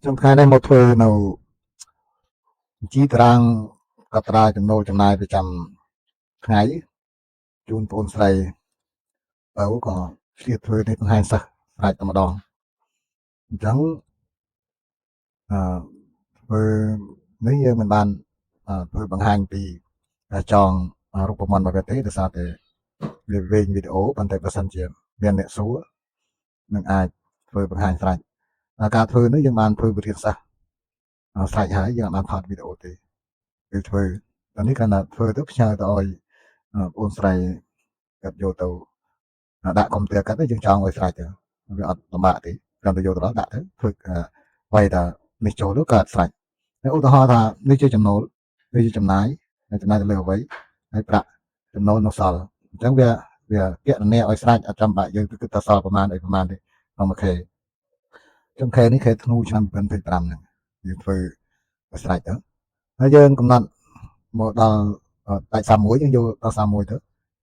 trongថ្ងៃនេះមកធ្វើនៅជីតារាងកត្រាចំណូលចំណាយប្រចាំថ្ងៃជូនបងស្រីបើក៏ឆ្លៀតធ្វើនេះបង្ហាញសិស្សស្រាច់តែម្ដងអញ្ចឹងធ្វើនេះយើងមិនបានធ្វើបង្ហាញពីចងរូបមន្តរបស់វាទេដោយសារតែវាវែងវីដេអូប៉ុន្តែបើសិនជាមានអ្នកសួរនឹងអាចធ្វើបង្ហាញស្រាច់ការធ្វើនេះយើងបានធ្វើវិធានសាស្ត្រស្រេចហើយយើងអាចបានថតវីដេអូទេគឺធ្វើតនេះគាត់ថាធ្វើទៅផ្ញើទៅឲ្យបងស្រីគាត់យកទៅដាក់កុំព្យូទ័រគាត់ទៅយើងចង់ឲ្យស្រេចទៅវាអត់លំបាកទេគាត់ទៅយកទៅដាក់ទៅធ្វើវាយថានេះចូលទៅគាត់ស្រេចឧទាហរណ៍ថានេះជាចំណូលនេះជាចំណាយចំណាយទៅលើអ្វីហើយប្រាក់ចំណូលនៅសល់អញ្ចឹងវាគណនាឲ្យស្រេចអត់ចាំបាច់យើងគិតថាសល់ប្រមាណអីប្រមាណទេក្នុងមួយខេចំខេនេះខេធ្នូឆ្នាំ2025ហ្នឹងយើងធ្វើឲ្យស្រេចទៅហើយយើងកំណត់មកដល់ដាច់31យើងយកដល់31ទៅ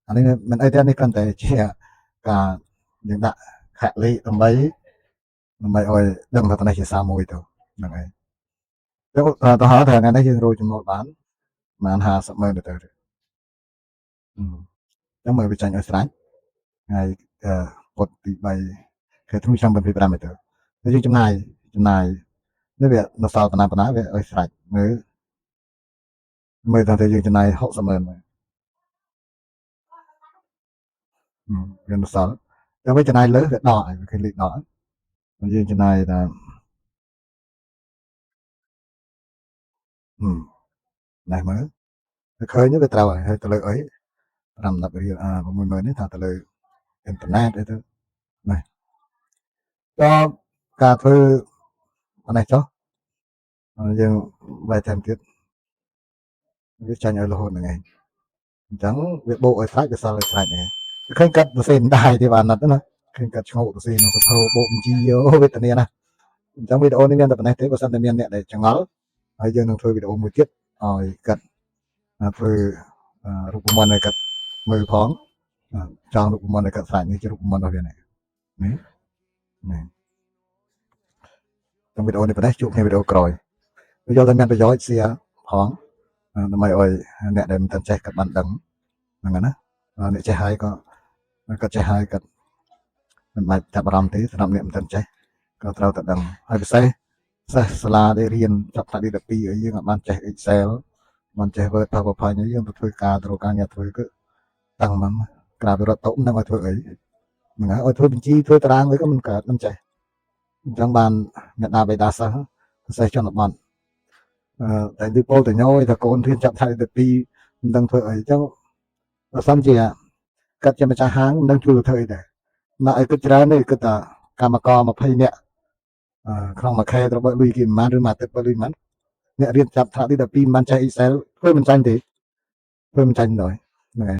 អានេះមិនអីទេនេះគ្រាន់តែជាការយើងដាក់ខលេខដើម្បីឲ្យដឹងថានេះជា31ទៅហ្នឹងហើយទៅទៅហៅថាថ្ងៃនេះយើងរកចំណូលបានប្រហែល50,000ទៅចឹងមើលវាចាញ់ឲ្យស្រេចថ្ងៃពុតទី3ខែធ្នូឆ្នាំ2025ទៅយើងចំណាយនេះវានៅសល់ប៉ុណ្ណាវាឲ្យស្រេចមើលថាយើងចំណាយ60,000វានៅសល់តែវាចំណាយលើវាដកឲ្យគេលេខដកយើងចំណាយថាណែមើលឃើញវាត្រូវហើយទៅលើអី5-10រៀល60000នេះថាទៅលើអ៊ីនធឺណិតអីទៅណាក៏ការធ្វើអានេះចុះយើងបែរតាមទៀតវាចាញ់ឲ្យរហូតហ្នឹងឯងអញ្ចឹងវាបូកឲ្យស្រេចវាសល់ឲ្យស្រេចហ្នឹងឃើញកាត់ទៅសេនដែរទេបានអត់ណាឃើញកាត់ឆ្ងោកទៅសេនក្នុងសភៅបូកបញ្ជីយោវេទនាណាអញ្ចឹងវីដេអូនេះមានតែប៉ុណ្ណេះទេបើសិនតែមានអ្នកដែលចង្អល់ហើយយើងនឹងធ្វើវីដេអូមួយទៀតឲ្យកាត់ធ្វើរូបមន្តឲ្យកាត់មើលផងចង់រូបមន្តឲ្យកាត់ស្រេចនេះជារូបមន្តរបស់វានេះក្នុងវីដេអូនេះប៉ុណ្ណេះជួបគ្នាវីដេអូក្រោយវាយកតែមានប្រយោជន៍ share ផងដើម្បីឲ្យអ្នកដែលមិនទាន់ចេះគាត់បានដឹងហ្នឹងណាអ្នកចេះហើយក៏គាត់ចេះហើយគាត់មិនបាច់ចាប់អារម្មណ៍ទេសម្រាប់អ្នកមិនទាន់ចេះក៏ត្រូវតែដឹងហើយពិសេសសិស្សសាលាដែលរៀនចាប់ថ្នាក់ទី12ឲ្យយើងអាចបានចេះ Excel បានចេះ Word PowerPoint ឲ្យយើងទៅធ្វើការទៅរកការងារធ្វើគឺតាំងមកក្រៅពីរត់តុនឹងឲ្យធ្វើអីហ្នឹងហើយឲ្យធ្វើបញ្ជីធ្វើតារាងអីក៏មិនកើតមិនចេះអញ្ចឹងបានអ្នកណាបេដាសិស្សជនបទតែទីពលតញយថាកូនរៀនចាប់ថ្នាក់ទី12មិនដឹងធ្វើអីអញ្ចឹងបើសិនជាកាត់ជាម្ចាស់ហាងមិនដឹងជួយធ្វើអីដែរណាឲ្យគិតច្រើនទេគិតថាកម្មករ20នាក់ក្នុងមួយខែត្រូវបើលុយគេប្រហែលឬមួយអាទិត្យបើលុយប៉ុន្មានអ្នករៀនចាប់ថ្នាក់ទី12មិនបានចេះ Excel ធ្វើមិនចាញ់ទេធ្វើមិនចាញ់ដល់ហ្នឹងហើយ